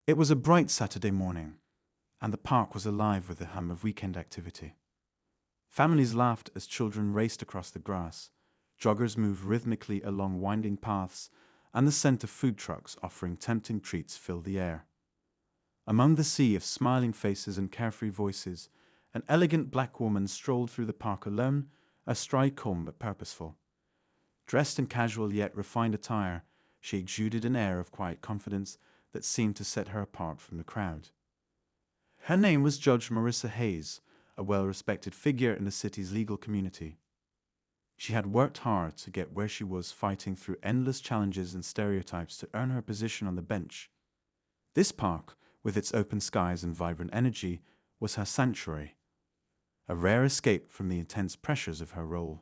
It was a bright Saturday morning, and the park was alive with the hum of weekend activity. Families laughed as children raced across the grass, joggers moved rhythmically along winding paths, and the scent of food trucks offering tempting treats filled the air. Among the sea of smiling faces and carefree voices, an elegant black woman strolled through the park alone, a stride calm but purposeful. Dressed in casual yet refined attire, she exuded an air of quiet confidence that seemed to set her apart from the crowd. Her name was Judge Marissa Hayes, a well-respected figure in the city's legal community. She had worked hard to get where she was, fighting through endless challenges and stereotypes to earn her position on the bench. This park, with its open skies and vibrant energy, was her sanctuary, a rare escape from the intense pressures of her role.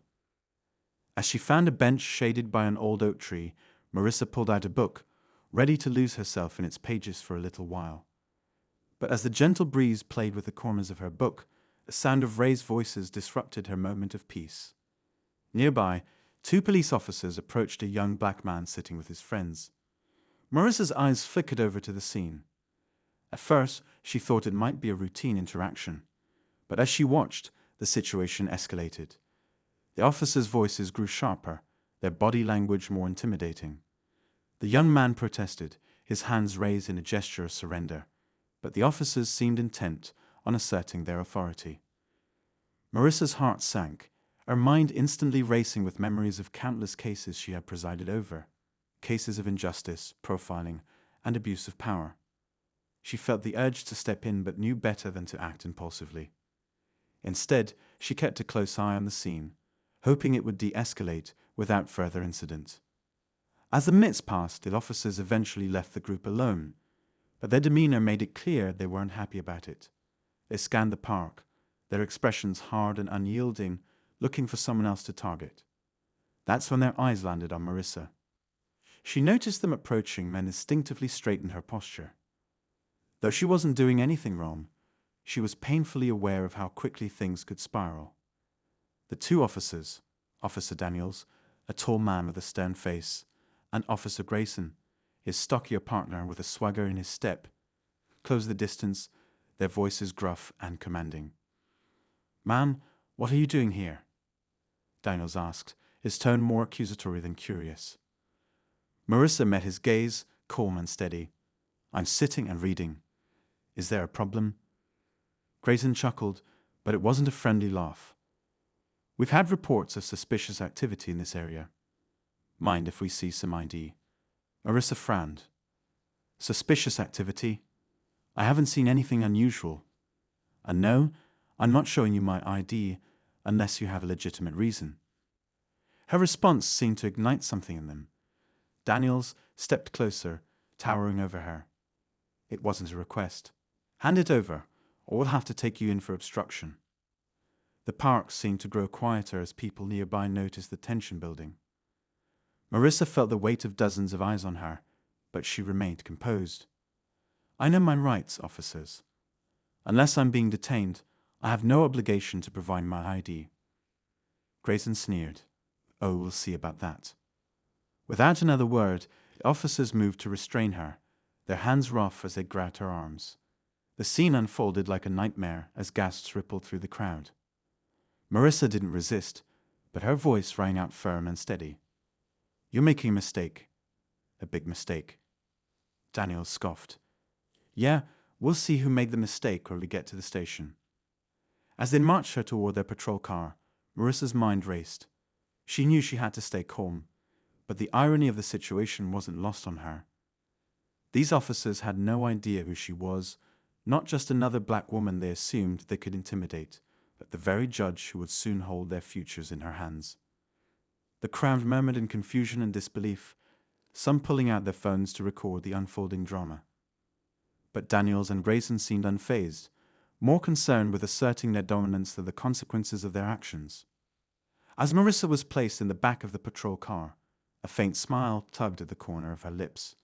As she found a bench shaded by an old oak tree, Marissa pulled out a book, ready to lose herself in its pages for a little while. But as the gentle breeze played with the corners of her book, a sound of raised voices disrupted her moment of peace. Nearby, two police officers approached a young black man sitting with his friends. Marissa's eyes flickered over to the scene. At first, she thought it might be a routine interaction, but as she watched, the situation escalated. The officers' voices grew sharper, their body language more intimidating. The young man protested, his hands raised in a gesture of surrender, but the officers seemed intent on asserting their authority. Marissa's heart sank, her mind instantly racing with memories of countless cases she had presided over, cases of injustice, profiling, and abuse of power. She felt the urge to step in but knew better than to act impulsively. Instead, she kept a close eye on the scene, hoping it would de-escalate without further incident. As the minutes passed, the officers eventually left the group alone, but their demeanor made it clear they weren't happy about it. They scanned the park, their expressions hard and unyielding, looking for someone else to target. That's when their eyes landed on Marissa. She noticed them approaching and instinctively straightened her posture. Though she wasn't doing anything wrong, she was painfully aware of how quickly things could spiral. The two officers, Officer Daniels, a tall man with a stern face, and Officer Grayson, his stockier partner with a swagger in his step, closed the distance, their voices gruff and commanding. "Ma'am, what are you doing here?" Daniels asked, his tone more accusatory than curious. Marissa met his gaze, calm and steady. "I'm sitting and reading. Is there a problem?" Grayson chuckled, but it wasn't a friendly laugh. "We've had reports of suspicious activity in this area. Mind if we see some ID?" Marissa frowned. "Suspicious activity? I haven't seen anything unusual. And no, I'm not showing you my ID unless you have a legitimate reason." Her response seemed to ignite something in them. Daniels stepped closer, towering over her. "It wasn't a request. Hand it over, or we'll have to take you in for obstruction." The park seemed to grow quieter as people nearby noticed the tension building. Marissa felt the weight of dozens of eyes on her, but she remained composed. "I know my rights, officers. Unless I'm being detained, I have no obligation to provide my ID." Grayson sneered. "Oh, we'll see about that." Without another word, the officers moved to restrain her, their hands rough as they grabbed her arms. The scene unfolded like a nightmare as gasps rippled through the crowd. Marissa didn't resist, but her voice rang out firm and steady. "You're making a mistake. A big mistake." Daniels scoffed. "Yeah, we'll see who made the mistake when we get to the station." As they marched her toward their patrol car, Marissa's mind raced. She knew she had to stay calm, but the irony of the situation wasn't lost on her. These officers had no idea who she was, not just another black woman they assumed they could intimidate, but the very judge who would soon hold their futures in her hands. The crowd murmured in confusion and disbelief, some pulling out their phones to record the unfolding drama. But Daniels and Grayson seemed unfazed, more concerned with asserting their dominance than the consequences of their actions. As Marissa was placed in the back of the patrol car, a faint smile tugged at the corner of her lips.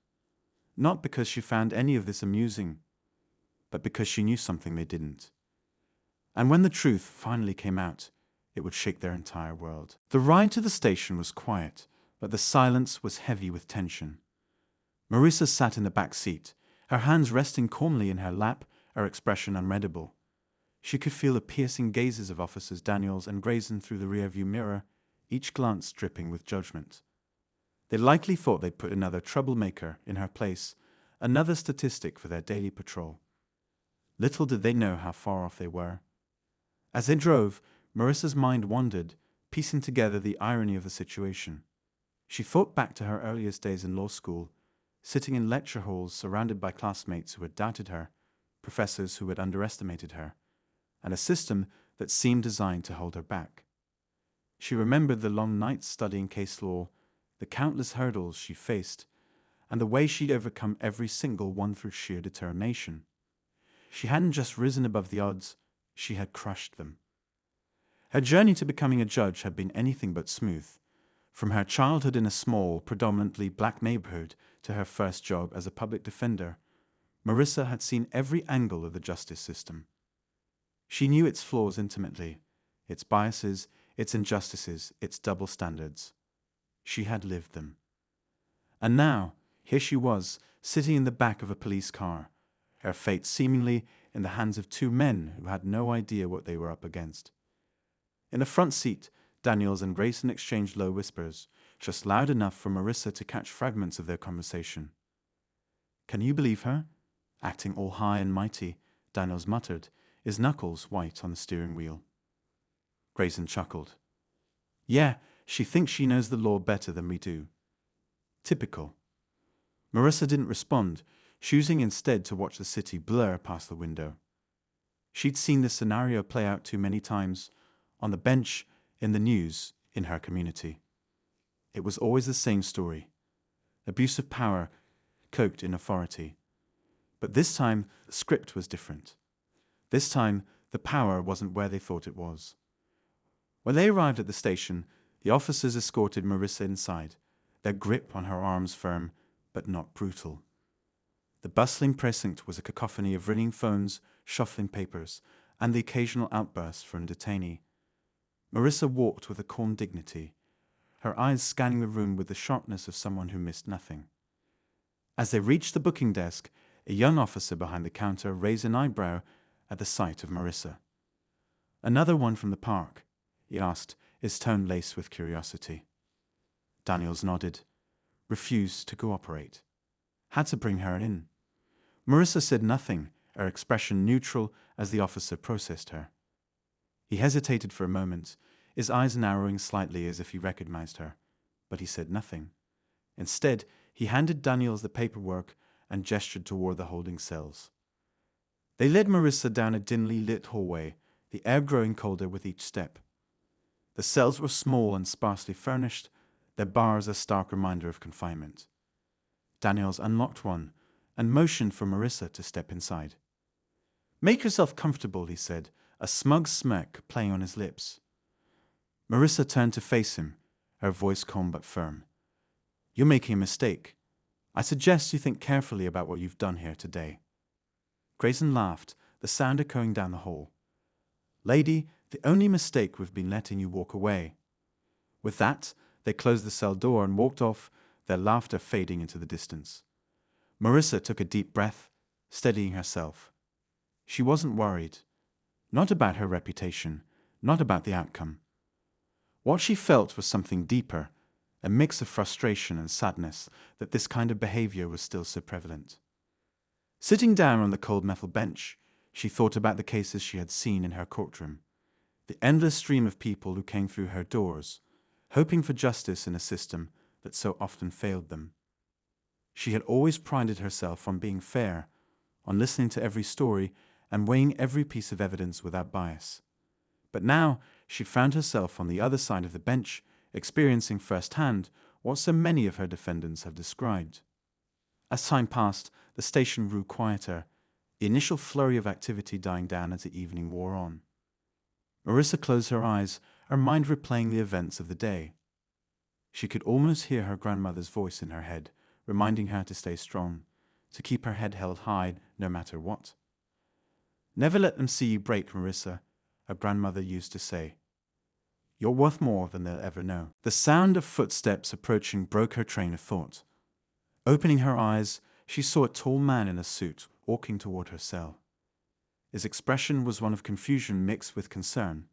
Not because she found any of this amusing, but because she knew something they didn't. And when the truth finally came out, it would shake their entire world. The ride to the station was quiet, but the silence was heavy with tension. Marissa sat in the back seat, Her hands resting calmly in her lap, her expression unreadable. She could feel the piercing gazes of Officers Daniels and Grayson through the rearview mirror, each glance dripping with judgment. They likely thought they'd put another troublemaker in her place, another statistic for their daily patrol. Little did they know how far off they were. As they drove, Marissa's mind wandered, piecing together the irony of the situation. She thought back to her earliest days in law school, sitting in lecture halls surrounded by classmates who had doubted her, professors who had underestimated her, and a system that seemed designed to hold her back. She remembered the long nights studying case law, the countless hurdles she faced, and the way she'd overcome every single one through sheer determination. She hadn't just risen above the odds, she had crushed them. Her journey to becoming a judge had been anything but smooth. From her childhood in a small, predominantly black neighborhood to her first job as a public defender, Marissa had seen every angle of the justice system. She knew its flaws intimately, its biases, its injustices, its double standards. She had lived them. And now, here she was, sitting in the back of a police car, her fate seemingly in the hands of two men who had no idea what they were up against. In the front seat, Daniels and Grayson exchanged low whispers, just loud enough for Marissa to catch fragments of their conversation. "Can you believe her?" Acting all high and mighty, Daniels muttered, his knuckles white on the steering wheel. Grayson chuckled. "Yeah, she thinks she knows the law better than we do." Typical. Marissa didn't respond, choosing instead to watch the city blur past the window. She'd seen this scenario play out too many times, on the bench, in the news, in her community. It was always the same story. Abuse of power, cloaked in authority. But this time, the script was different. This time, the power wasn't where they thought it was. When they arrived at the station, the officers escorted Marissa inside, their grip on her arms firm, but not brutal. The bustling precinct was a cacophony of ringing phones, shuffling papers, and the occasional outburst from a detainee. Marissa walked with a calm dignity, her eyes scanning the room with the sharpness of someone who missed nothing. As they reached the booking desk, a young officer behind the counter raised an eyebrow at the sight of Marissa. "Another one from the park?" he asked, his tone laced with curiosity. Daniels nodded, refused to cooperate. Had to bring her in. Marissa said nothing, her expression neutral as the officer processed her. He hesitated for a moment, his eyes narrowing slightly as if he recognized her, but he said nothing. Instead, he handed Daniels the paperwork and gestured toward the holding cells. They led Marissa down a dimly lit hallway, the air growing colder with each step. The cells were small and sparsely furnished, their bars a stark reminder of confinement. Daniels unlocked one and motioned for Marissa to step inside. "Make yourself comfortable," he said, a smug smirk playing on his lips. Marissa turned to face him, her voice calm but firm. "You're making a mistake. I suggest you think carefully about what you've done here today." Grayson laughed, the sound echoing down the hall. "Lady, the only mistake we've been letting you walk away." With that, they closed the cell door and walked off, their laughter fading into the distance. Marissa took a deep breath, steadying herself. She wasn't worried. Not about her reputation, not about the outcome. What she felt was something deeper, a mix of frustration and sadness that this kind of behavior was still so prevalent. Sitting down on the cold metal bench, she thought about the cases she had seen in her courtroom, the endless stream of people who came through her doors, hoping for justice in a system that so often failed them. She had always prided herself on being fair, on listening to every story and weighing every piece of evidence without bias. But now she found herself on the other side of the bench, experiencing firsthand what so many of her defendants have described. As time passed, the station grew quieter, the initial flurry of activity dying down as the evening wore on. Marissa closed her eyes, her mind replaying the events of the day. She could almost hear her grandmother's voice in her head, reminding her to stay strong, to keep her head held high no matter what. "Never let them see you break, Marissa," her grandmother used to say. "You're worth more than they'll ever know." The sound of footsteps approaching broke her train of thought. Opening her eyes, she saw a tall man in a suit walking toward her cell. His expression was one of confusion mixed with concern,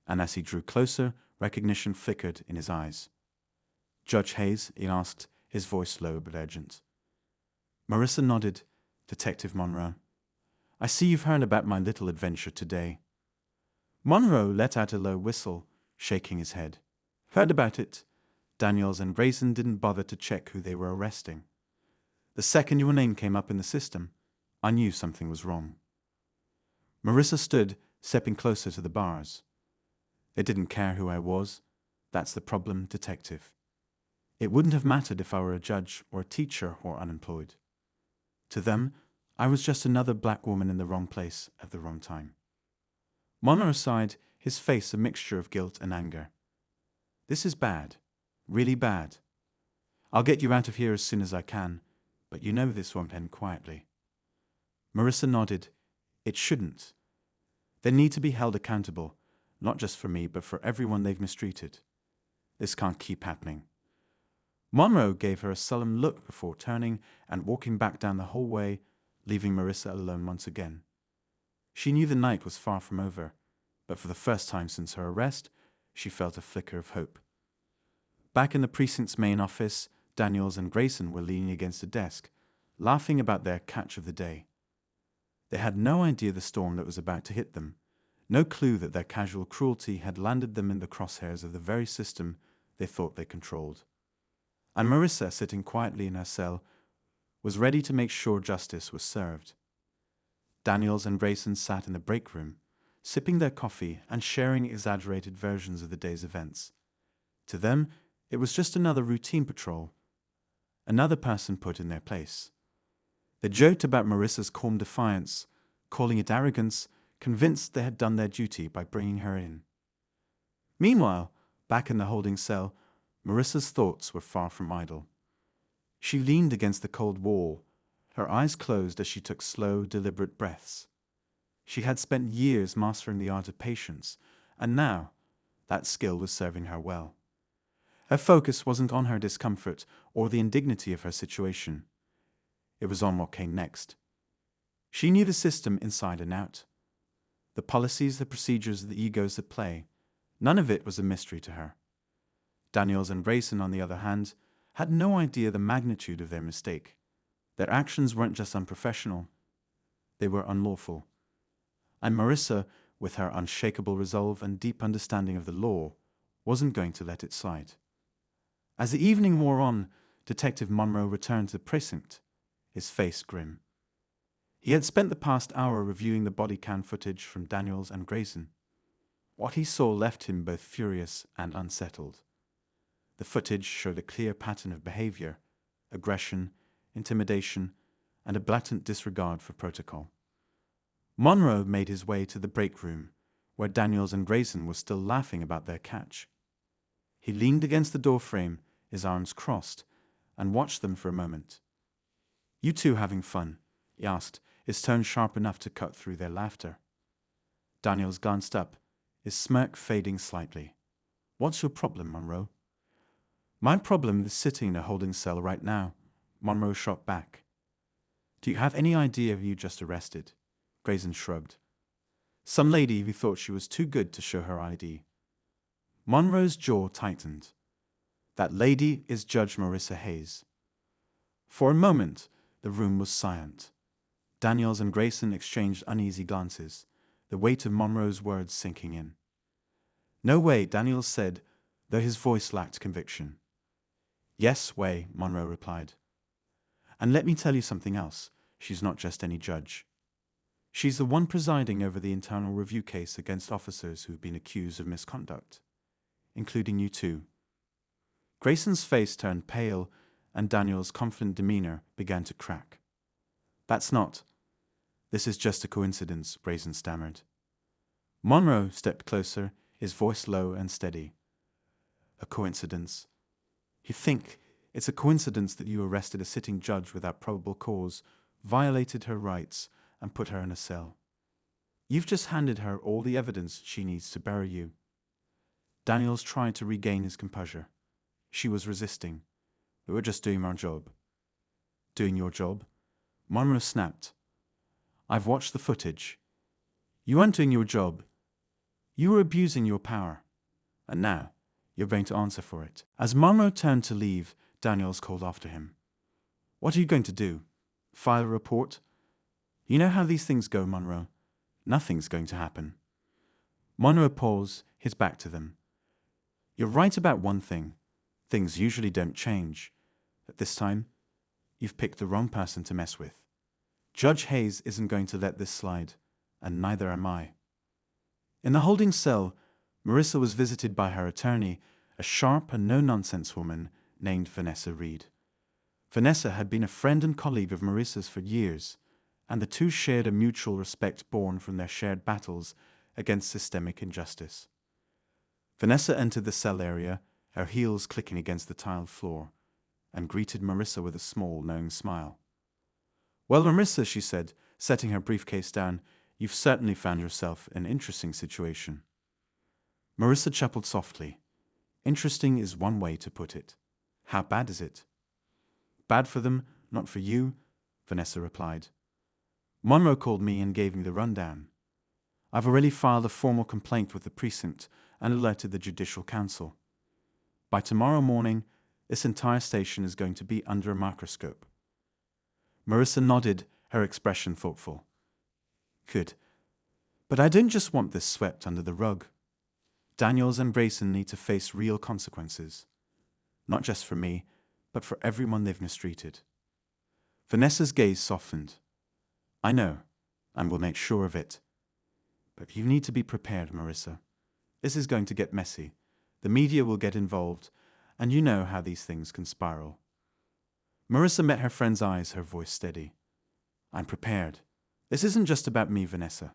and as he drew closer, recognition flickered in his eyes. "Judge Hayes?" he asked, his voice low but urgent. Marissa nodded. "Detective Monroe. I see you've heard about my little adventure today." Monroe let out a low whistle, shaking his head. "Heard about it." Daniels and Grayson didn't bother to check who they were arresting. "The second your name came up in the system, I knew something was wrong." Marissa stood, stepping closer to the bars. "They didn't care who I was. That's the problem, detective. It wouldn't have mattered if I were a judge or a teacher or unemployed. To them, I was just another black woman in the wrong place at the wrong time." Monroe sighed, his face a mixture of guilt and anger. "This is bad. Really bad. I'll get you out of here as soon as I can, but you know this won't end quietly." Marissa nodded. "It shouldn't. They need to be held accountable, not just for me, but for everyone they've mistreated. This can't keep happening." Monroe gave her a sullen look before turning and walking back down the hallway, leaving Marissa alone once again. She knew the night was far from over, but for the first time since her arrest, she felt a flicker of hope. Back in the precinct's main office, Daniels and Grayson were leaning against a desk, laughing about their catch of the day. They had no idea the storm that was about to hit them, no clue that their casual cruelty had landed them in the crosshairs of the very system they thought they controlled. And Marissa, sitting quietly in her cell, was ready to make sure justice was served. Daniels and Grayson sat in the break room, sipping their coffee and sharing exaggerated versions of the day's events. To them, it was just another routine patrol, another person put in their place. They joked about Marissa's calm defiance, calling it arrogance, convinced they had done their duty by bringing her in. Meanwhile, back in the holding cell, Marissa's thoughts were far from idle. She leaned against the cold wall, her eyes closed as she took slow, deliberate breaths. She had spent years mastering the art of patience, and now that skill was serving her well. Her focus wasn't on her discomfort or the indignity of her situation. It was on what came next. She knew the system inside and out. The policies, the procedures, the egos at play. None of it was a mystery to her. Daniels and Grayson, on the other hand, had no idea the magnitude of their mistake. Their actions weren't just unprofessional, they were unlawful. And Marissa, with her unshakable resolve and deep understanding of the law, wasn't going to let it slide. As the evening wore on, Detective Monroe returned to the precinct, his face grim. He had spent the past hour reviewing the body cam footage from Daniels and Grayson. What he saw left him both furious and unsettled. The footage showed a clear pattern of behavior, aggression, intimidation, and a blatant disregard for protocol. Monroe made his way to the break room, where Daniels and Grayson were still laughing about their catch. He leaned against the doorframe, his arms crossed, and watched them for a moment. "You two having fun?" he asked, his tone sharp enough to cut through their laughter. Daniels glanced up, his smirk fading slightly. "What's your problem, Monroe?" "My problem is sitting in a holding cell right now," Monroe shot back. "Do you have any idea who you just arrested?" Grayson shrugged. "Some lady who thought she was too good to show her ID." Monroe's jaw tightened. "That lady is Judge Marissa Hayes." For a moment, the room was silent. Daniels and Grayson exchanged uneasy glances, the weight of Monroe's words sinking in. "No way," Daniels said, though his voice lacked conviction. "Yes way," Monroe replied. "And let me tell you something else. She's not just any judge. She's the one presiding over the internal review case against officers who've been accused of misconduct, including you two." Grayson's face turned pale, and Daniel's confident demeanor began to crack. This is just a coincidence," Grayson stammered. Monroe stepped closer, his voice low and steady. "A coincidence? You think it's a coincidence that you arrested a sitting judge without probable cause, violated her rights, and put her in a cell? You've just handed her all the evidence she needs to bury you." Daniels tried to regain his composure. "She was resisting. We were just doing our job." Doing your job? Monroe snapped. I've watched the footage. You weren't doing your job. You were abusing your power. And now, you're going to answer for it. As Monroe turned to leave, Daniels called after him. What are you going to do? File a report? You know how these things go, Monroe. Nothing's going to happen. Monroe paused, his back to them. You're right about one thing. Things usually don't change. But this time, you've picked the wrong person to mess with. Judge Hayes isn't going to let this slide, and neither am I. In the holding cell, Marissa was visited by her attorney, a sharp and no-nonsense woman named Vanessa Reed. Vanessa had been a friend and colleague of Marissa's for years, and the two shared a mutual respect born from their shared battles against systemic injustice. Vanessa entered the cell area, her heels clicking against the tiled floor, and greeted Marissa with a small, knowing smile. Well, Marissa, she said, setting her briefcase down, you've certainly found yourself in an interesting situation. Marissa chuckled softly. Interesting is one way to put it. How bad is it? Bad for them, not for you, Vanessa replied. Monroe called me and gave me the rundown. I've already filed a formal complaint with the precinct and alerted the Judicial Council. By tomorrow morning, this entire station is going to be under a microscope. Marissa nodded, her expression thoughtful. Good. But I don't just want this swept under the rug. Daniels and Grayson need to face real consequences. Not just for me, but for everyone they've mistreated. Vanessa's gaze softened. I know, and we'll make sure of it. But you need to be prepared, Marissa. This is going to get messy. The media will get involved, and you know how these things can spiral. Marissa met her friend's eyes, her voice steady. I'm prepared. This isn't just about me, Vanessa.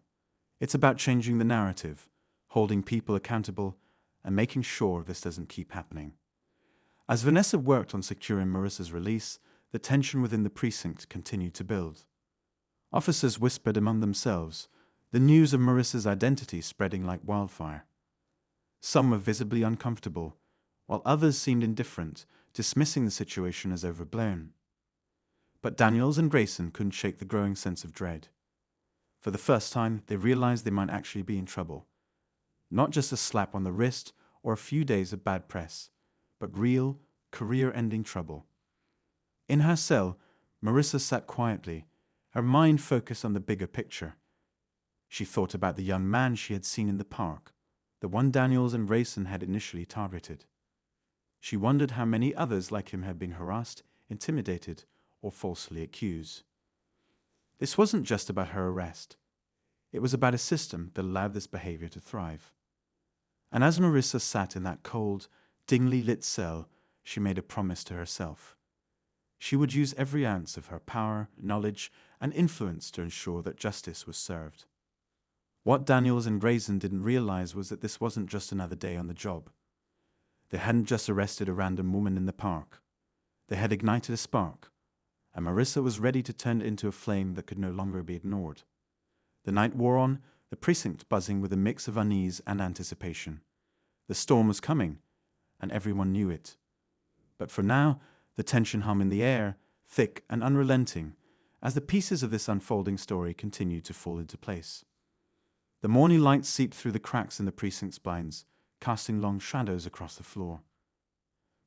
It's about changing the narrative, holding people accountable, and making sure this doesn't keep happening. As Vanessa worked on securing Marissa's release, the tension within the precinct continued to build. Officers whispered among themselves, the news of Marissa's identity spreading like wildfire. Some were visibly uncomfortable, while others seemed indifferent, dismissing the situation as overblown. But Daniels and Grayson couldn't shake the growing sense of dread. For the first time, they realized they might actually be in trouble. Not just a slap on the wrist or a few days of bad press, but real, career-ending trouble. In her cell, Marissa sat quietly, her mind focused on the bigger picture. She thought about the young man she had seen in the park, the one Daniels and Grayson had initially targeted. She wondered how many others like him had been harassed, intimidated, or falsely accused. This wasn't just about her arrest. It was about a system that allowed this behavior to thrive. And as Marissa sat in that cold, dimly lit cell, she made a promise to herself. She would use every ounce of her power, knowledge, and influence to ensure that justice was served. What Daniels and Grayson didn't realize was that this wasn't just another day on the job. They hadn't just arrested a random woman in the park. They had ignited a spark, and Marissa was ready to turn it into a flame that could no longer be ignored. The night wore on, the precinct buzzing with a mix of unease and anticipation. The storm was coming, and everyone knew it. But for now, the tension hung in the air, thick and unrelenting, as the pieces of this unfolding story continued to fall into place. The morning light seeped through the cracks in the precinct's blinds, casting long shadows across the floor.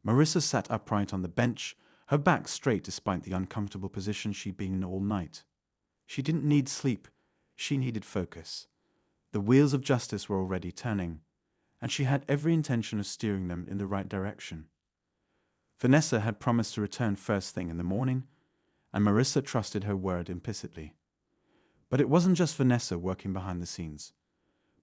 Marissa sat upright on the bench, her back straight despite the uncomfortable position she'd been in all night. She didn't need sleep, she needed focus. The wheels of justice were already turning, and she had every intention of steering them in the right direction. Vanessa had promised to return first thing in the morning, and Marissa trusted her word implicitly. But it wasn't just Vanessa working behind the scenes.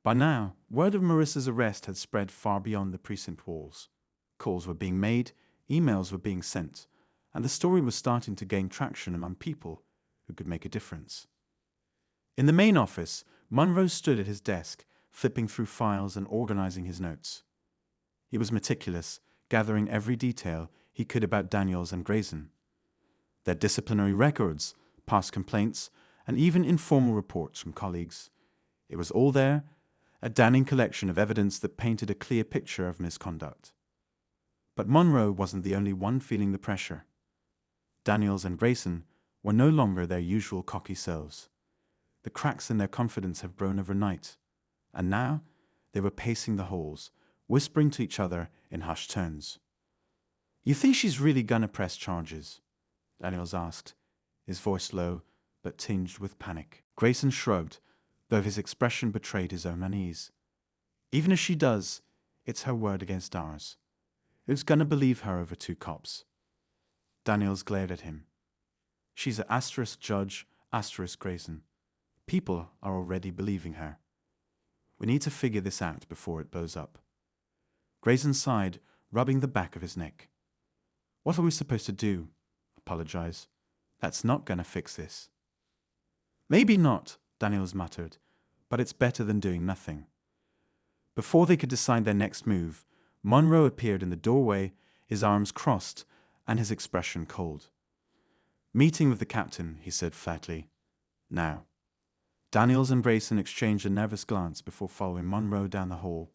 By now, word of Marissa's arrest had spread far beyond the precinct walls. Calls were being made, emails were being sent, and the story was starting to gain traction among people who could make a difference. In the main office, Monroe stood at his desk, flipping through files and organizing his notes. He was meticulous, gathering every detail he could about Daniels and Grayson. Their disciplinary records, past complaints, and even informal reports from colleagues. It was all there, a damning collection of evidence that painted a clear picture of misconduct. But Monroe wasn't the only one feeling the pressure. Daniels and Grayson were no longer their usual cocky selves. The cracks in their confidence had grown overnight, and now they were pacing the halls, whispering to each other in hushed tones. "You think she's really gonna press charges?" Daniels asked, his voice low but tinged with panic. Grayson shrugged, though his expression betrayed his own unease. "Even if she does, it's her word against ours. Who's gonna believe her over 2 cops?" Daniels glared at him. "She's a asterisk judge, asterisk Grayson. People are already believing her. We need to figure this out before it blows up." Grayson sighed, rubbing the back of his neck. "What are we supposed to do? Apologize? That's not gonna fix this." "Maybe not," Daniels muttered, "but it's better than doing nothing." Before they could decide their next move, Monroe appeared in the doorway, his arms crossed and his expression cold. "Meeting with the captain," he said flatly. "Now." Daniels and Grayson exchanged a nervous glance before following Monroe down the hall.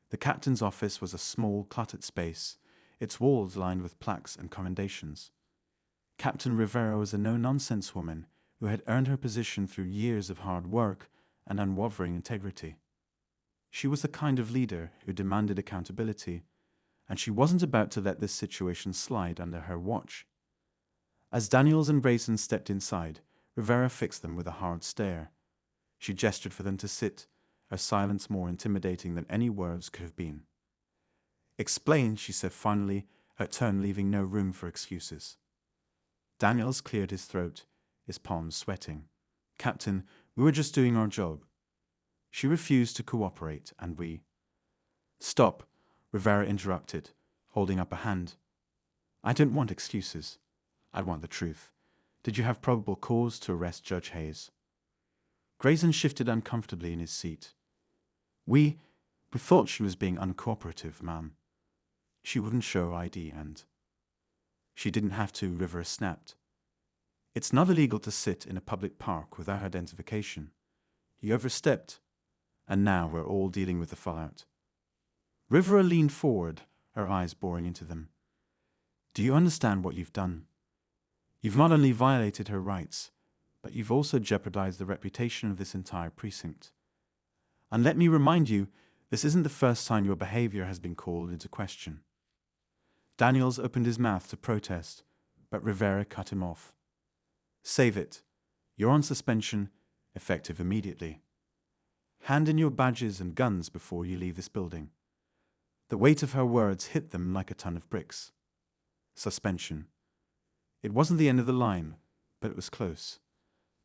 The captain's office was a small, cluttered space, its walls lined with plaques and commendations. Captain Rivera was a no-nonsense woman who had earned her position through years of hard work and unwavering integrity. She was the kind of leader who demanded accountability, and she wasn't about to let this situation slide under her watch. As Daniels and Grayson stepped inside, Rivera fixed them with a hard stare. She gestured for them to sit, her silence more intimidating than any words could have been. "Explain," she said finally, her tone leaving no room for excuses. Daniels cleared his throat, his palms sweating. "Captain, we were just doing our job." She refused to cooperate, and we... "Stop," Rivera interrupted, holding up a hand. "I don't want excuses. I want the truth. Did you have probable cause to arrest Judge Hayes?" Grayson shifted uncomfortably in his seat. We thought she was being uncooperative, ma'am. She wouldn't show ID and..." "She didn't have to," Rivera snapped. "It's not illegal to sit in a public park without identification. You overstepped, and now we're all dealing with the fallout." Rivera leaned forward, her eyes boring into them. "Do you understand what you've done? You've not only violated her rights, but you've also jeopardized the reputation of this entire precinct. And let me remind you, this isn't the first time your behavior has been called into question." Daniels opened his mouth to protest, but Rivera cut him off. "Save it. You're on suspension, effective immediately. Hand in your badges and guns before you leave this building." The weight of her words hit them like a ton of bricks. Suspension. It wasn't the end of the line, but it was close.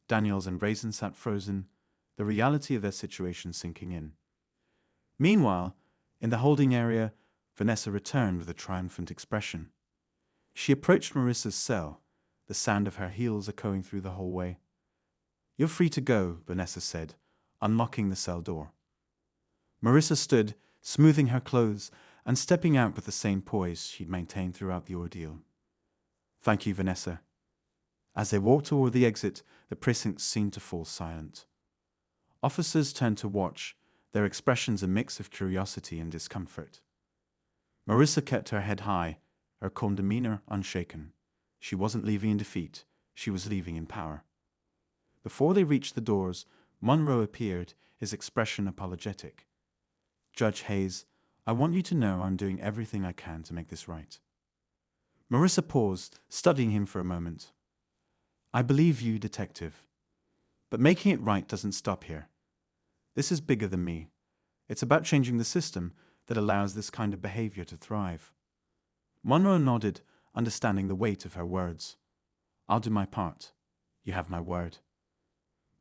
Daniels and Grayson sat frozen, the reality of their situation sinking in. Meanwhile, in the holding area, Vanessa returned with a triumphant expression. She approached Marissa's cell, the sound of her heels echoing through the hallway. "You're free to go," Vanessa said, unlocking the cell door. Marissa stood, smoothing her clothes and stepping out with the same poise she'd maintained throughout the ordeal. "Thank you, Vanessa." As they walked toward the exit, the precinct seemed to fall silent. Officers turned to watch, their expressions a mix of curiosity and discomfort. Marissa kept her head high, her calm demeanor unshaken. She wasn't leaving in defeat, she was leaving in power. Before they reached the doors, Monroe appeared, his expression apologetic. "Judge Hayes, I want you to know I'm doing everything I can to make this right." Marissa paused, studying him for a moment. "I believe you, detective. But making it right doesn't stop here. This is bigger than me. It's about changing the system that allows this kind of behavior to thrive." Monroe nodded, understanding the weight of her words. "I'll do my part. You have my word."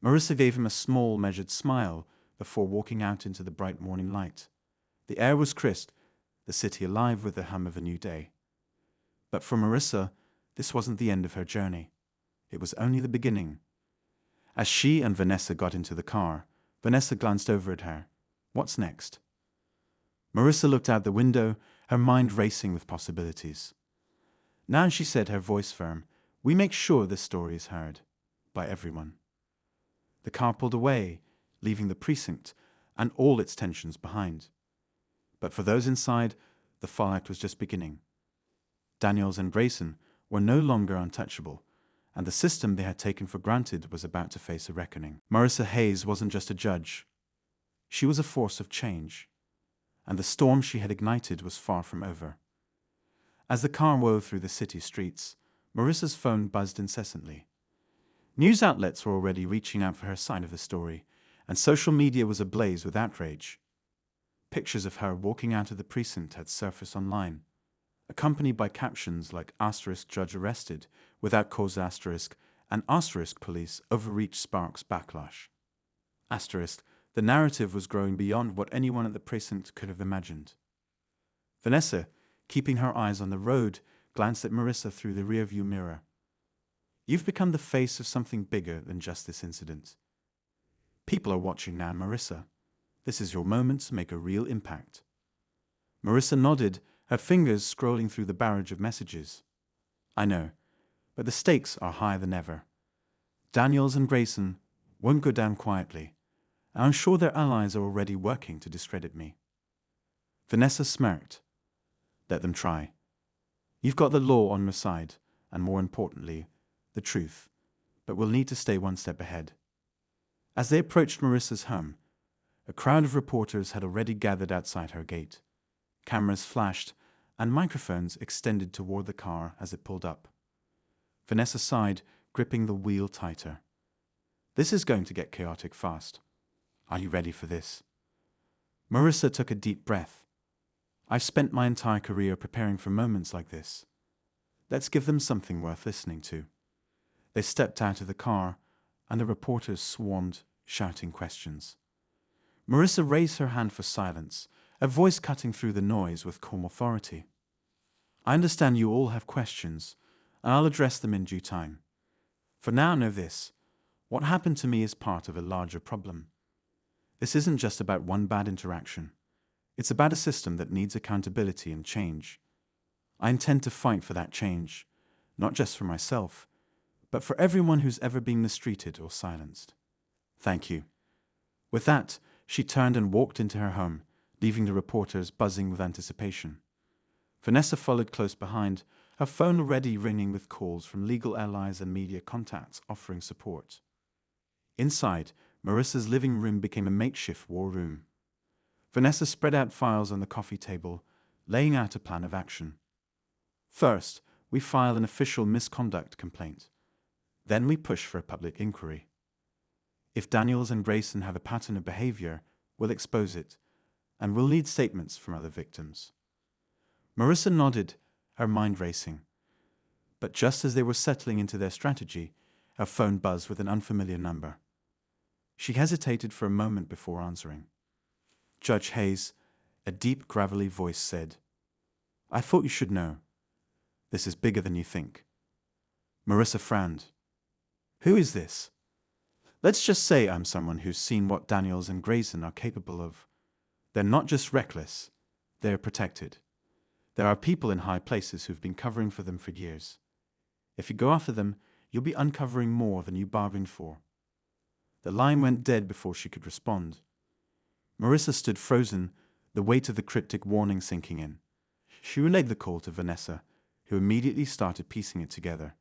Marissa gave him a small, measured smile before walking out into the bright morning light. The air was crisp, the city alive with the hum of a new day. But for Marissa, this wasn't the end of her journey. It was only the beginning. As she and Vanessa got into the car, Vanessa glanced over at her. "What's next?" Marissa looked out the window, her mind racing with possibilities. "Now," she said, her voice firm, "we make sure this story is heard. By everyone." The car pulled away, leaving the precinct and all its tensions behind. But for those inside, the fallout was just beginning. Daniels and Grayson were no longer untouchable, and the system they had taken for granted was about to face a reckoning. Marissa Hayes wasn't just a judge. She was a force of change, and the storm she had ignited was far from over. As the car wove through the city streets, Marissa's phone buzzed incessantly. News outlets were already reaching out for her side of the story, and social media was ablaze with outrage. Pictures of her walking out of the precinct had surfaced online, accompanied by captions like *judge arrested, without cause and *police overreach sparks backlash. The narrative was growing beyond what anyone at the precinct could have imagined. Vanessa, keeping her eyes on the road, glanced at Marissa through the rearview mirror. You've become the face of something bigger than just this incident. People are watching now, Marissa. This is your moment to make a real impact. Marissa nodded, her fingers scrolling through the barrage of messages. I know, but the stakes are higher than ever. Daniels and Grayson won't go down quietly, and I'm sure their allies are already working to discredit me. Vanessa smirked. Let them try. You've got the law on your side, and more importantly, the truth, but we'll need to stay one step ahead. As they approached Marissa's home, a crowd of reporters had already gathered outside her gate. Cameras flashed, and microphones extended toward the car as it pulled up. Vanessa sighed, gripping the wheel tighter. This is going to get chaotic fast. Are you ready for this? Marissa took a deep breath. I've spent my entire career preparing for moments like this. Let's give them something worth listening to. They stepped out of the car, and the reporters swarmed, shouting questions. Marissa raised her hand for silence, a voice cutting through the noise with calm authority. I understand you all have questions, and I'll address them in due time. For now, know this. What happened to me is part of a larger problem. This isn't just about one bad interaction. It's about a system that needs accountability and change. I intend to fight for that change, not just for myself, but for everyone who's ever been mistreated or silenced. Thank you. With that, she turned and walked into her home, leaving the reporters buzzing with anticipation. Vanessa followed close behind, her phone already ringing with calls from legal allies and media contacts offering support. Inside, Marissa's living room became a makeshift war room. Vanessa spread out files on the coffee table, laying out a plan of action. First, we file an official misconduct complaint. Then we push for a public inquiry. If Daniels and Grayson have a pattern of behavior, we'll expose it, and we'll need statements from other victims. Marissa nodded, her mind racing. But just as they were settling into their strategy, her phone buzzed with an unfamiliar number. She hesitated for a moment before answering. Judge Hayes, a deep, gravelly voice said, I thought you should know. This is bigger than you think. Marissa frowned. Who is this? Let's just say I'm someone who's seen what Daniels and Grayson are capable of. They're not just reckless, they're protected. There are people in high places who've been covering for them for years. If you go after them, you'll be uncovering more than you bargained for. The line went dead before she could respond. Marissa stood frozen, the weight of the cryptic warning sinking in. She relayed the call to Vanessa, who immediately started piecing it together.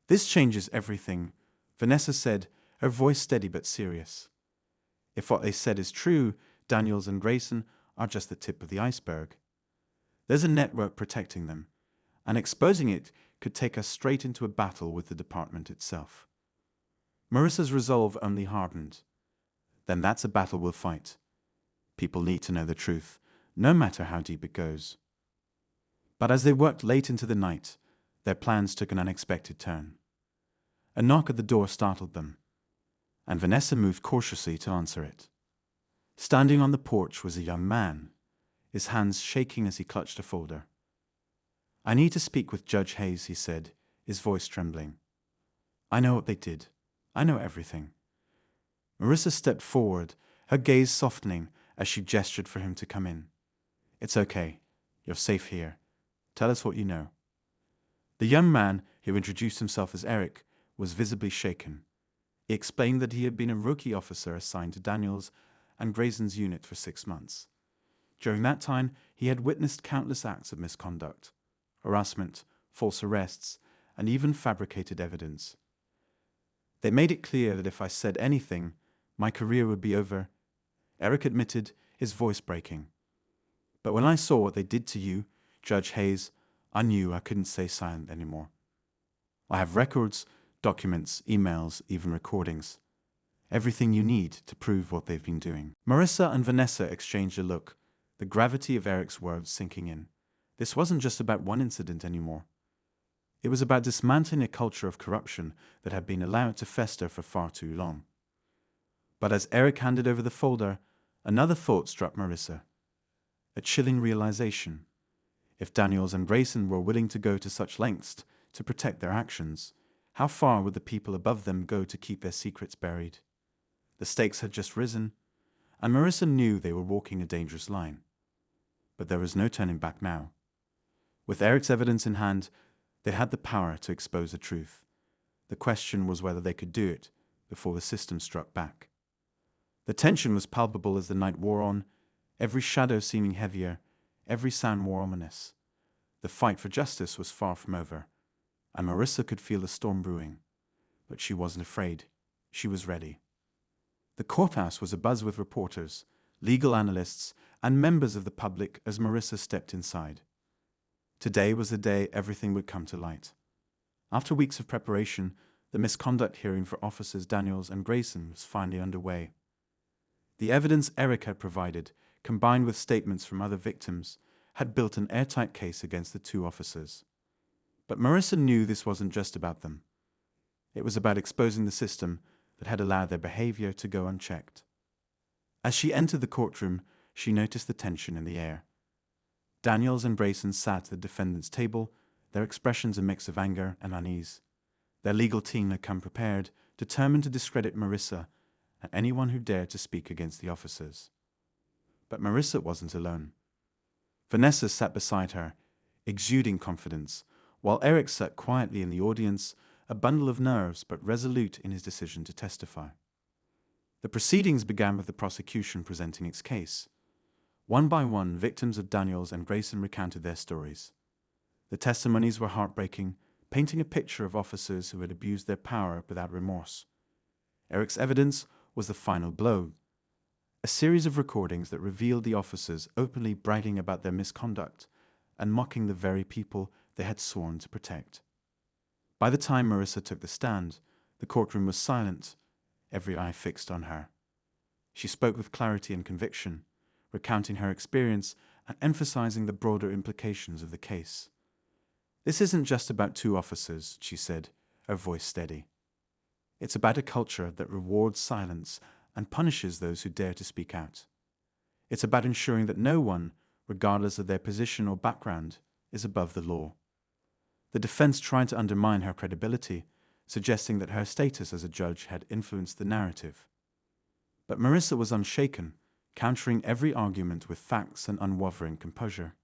This changes everything, Vanessa said, her voice steady but serious. If what they said is true, Daniels and Grayson are just the tip of the iceberg. There's a network protecting them, and exposing it could take us straight into a battle with the department itself. Marissa's resolve only hardened. Then that's a battle we'll fight. People need to know the truth, no matter how deep it goes. But as they worked late into the night, their plans took an unexpected turn. A knock at the door startled them, and Vanessa moved cautiously to answer it. Standing on the porch was a young man, his hands shaking as he clutched a folder. I need to speak with Judge Hayes, he said, his voice trembling. I know what they did. I know everything. Marissa stepped forward, her gaze softening as she gestured for him to come in. It's okay. You're safe here. Tell us what you know. The young man, who introduced himself as Eric, was visibly shaken. He explained that he had been a rookie officer assigned to Daniels and Grayson's unit for 6 months. During that time, he had witnessed countless acts of misconduct, harassment, false arrests, and even fabricated evidence. They made it clear that if I said anything, my career would be over, Eric admitted, his voice breaking. But when I saw what they did to you, Judge Hayes, I knew I couldn't stay silent anymore. I have records, documents, emails, even recordings. Everything you need to prove what they've been doing. Marissa and Vanessa exchanged a look, the gravity of Eric's words sinking in. This wasn't just about one incident anymore. It was about dismantling a culture of corruption that had been allowed to fester for far too long. But as Eric handed over the folder, another thought struck Marissa. A chilling realization. If Daniels and Grayson were willing to go to such lengths to protect their actions, how far would the people above them go to keep their secrets buried? The stakes had just risen, and Marissa knew they were walking a dangerous line. But there was no turning back now. With Eric's evidence in hand, they had the power to expose the truth. The question was whether they could do it before the system struck back. The tension was palpable as the night wore on, every shadow seeming heavier, every sound more ominous. The fight for justice was far from over, and Marissa could feel a storm brewing. But she wasn't afraid. She was ready. The courthouse was abuzz with reporters, legal analysts, and members of the public as Marissa stepped inside. Today was the day everything would come to light. After weeks of preparation, the misconduct hearing for officers Daniels and Grayson was finally underway. The evidence Eric had provided, combined with statements from other victims, had built an airtight case against the two officers. But Marissa knew this wasn't just about them. It was about exposing the system that had allowed their behavior to go unchecked. As she entered the courtroom, she noticed the tension in the air. Daniels and Grayson sat at the defendant's table, their expressions a mix of anger and unease. Their legal team had come prepared, determined to discredit Marissa and anyone who dared to speak against the officers. But Marissa wasn't alone. Vanessa sat beside her, exuding confidence, while Eric sat quietly in the audience, a bundle of nerves but resolute in his decision to testify. The proceedings began with the prosecution presenting its case. One by one, victims of Daniels and Grayson recounted their stories. The testimonies were heartbreaking, painting a picture of officers who had abused their power without remorse. Eric's evidence was the final blow. A series of recordings that revealed the officers openly bragging about their misconduct and mocking the very people they had sworn to protect. By the time Marissa took the stand, the courtroom was silent, every eye fixed on her. She spoke with clarity and conviction, recounting her experience and emphasizing the broader implications of the case. This isn't just about two officers, she said, her voice steady. It's about a culture that rewards silence and punishes those who dare to speak out. It's about ensuring that no one, regardless of their position or background, is above the law. The defense tried to undermine her credibility, suggesting that her status as a judge had influenced the narrative. But Marissa was unshaken, countering every argument with facts and unwavering composure.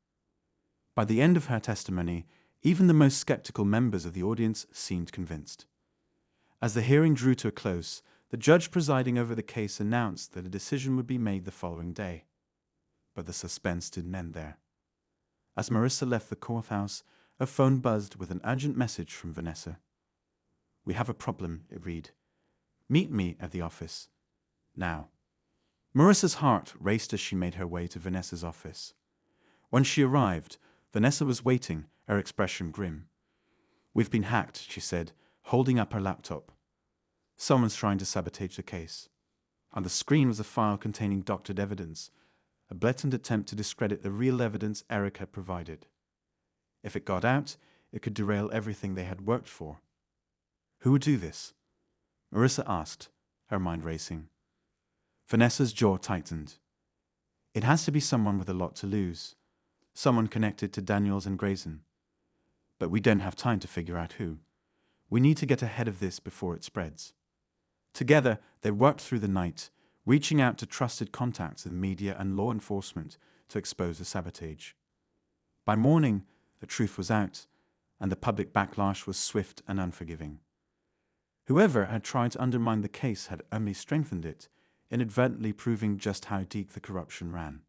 By the end of her testimony, even the most skeptical members of the audience seemed convinced. As the hearing drew to a close, the judge presiding over the case announced that a decision would be made the following day. But the suspense didn't end there. As Marissa left the courthouse, her phone buzzed with an urgent message from Vanessa. "We have a problem," it read. "Meet me at the office. Now." Marissa's heart raced as she made her way to Vanessa's office. When she arrived, Vanessa was waiting, her expression grim. "We've been hacked," she said, holding up her laptop. "Someone's trying to sabotage the case." On the screen was a file containing doctored evidence, a blatant attempt to discredit the real evidence Eric had provided. If it got out, it could derail everything they had worked for. Who would do this? Marissa asked, her mind racing. Vanessa's jaw tightened. It has to be someone with a lot to lose, someone connected to Daniels and Grayson. But we don't have time to figure out who. We need to get ahead of this before it spreads. Together, they worked through the night, reaching out to trusted contacts in media and law enforcement to expose the sabotage. By morning, the truth was out, and the public backlash was swift and unforgiving. Whoever had tried to undermine the case had only strengthened it, inadvertently proving just how deep the corruption ran.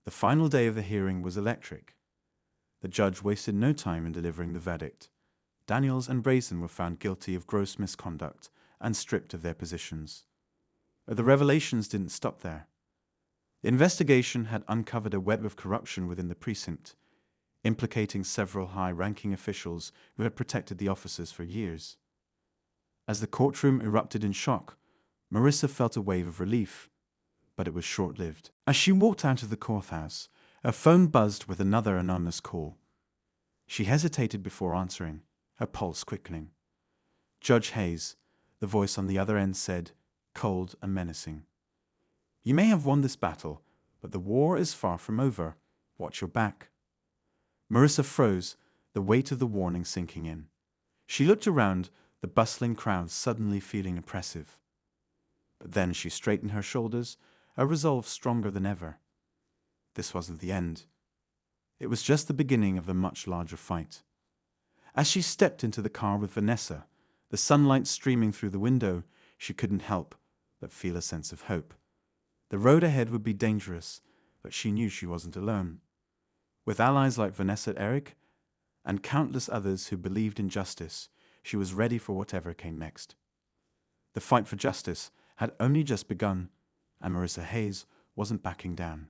The final day of the hearing was electric. The judge wasted no time in delivering the verdict. Daniels and Brazen were found guilty of gross misconduct and stripped of their positions. But the revelations didn't stop there. The investigation had uncovered a web of corruption within the precinct, implicating several high-ranking officials who had protected the officers for years. As the courtroom erupted in shock, Marissa felt a wave of relief, but it was short-lived. As she walked out of the courthouse, her phone buzzed with another anonymous call. She hesitated before answering, her pulse quickening. Judge Hayes, the voice on the other end said, cold and menacing. "You may have won this battle, but the war is far from over. Watch your back." Marissa froze, the weight of the warning sinking in. She looked around, the bustling crowd suddenly feeling oppressive. But then she straightened her shoulders, a resolve stronger than ever. This wasn't the end. It was just the beginning of a much larger fight. As she stepped into the car with Vanessa, the sunlight streaming through the window, she couldn't help but feel a sense of hope. The road ahead would be dangerous, but she knew she wasn't alone. With allies like Vanessa Eric and countless others who believed in justice, she was ready for whatever came next. The fight for justice had only just begun, and Marissa Hayes wasn't backing down.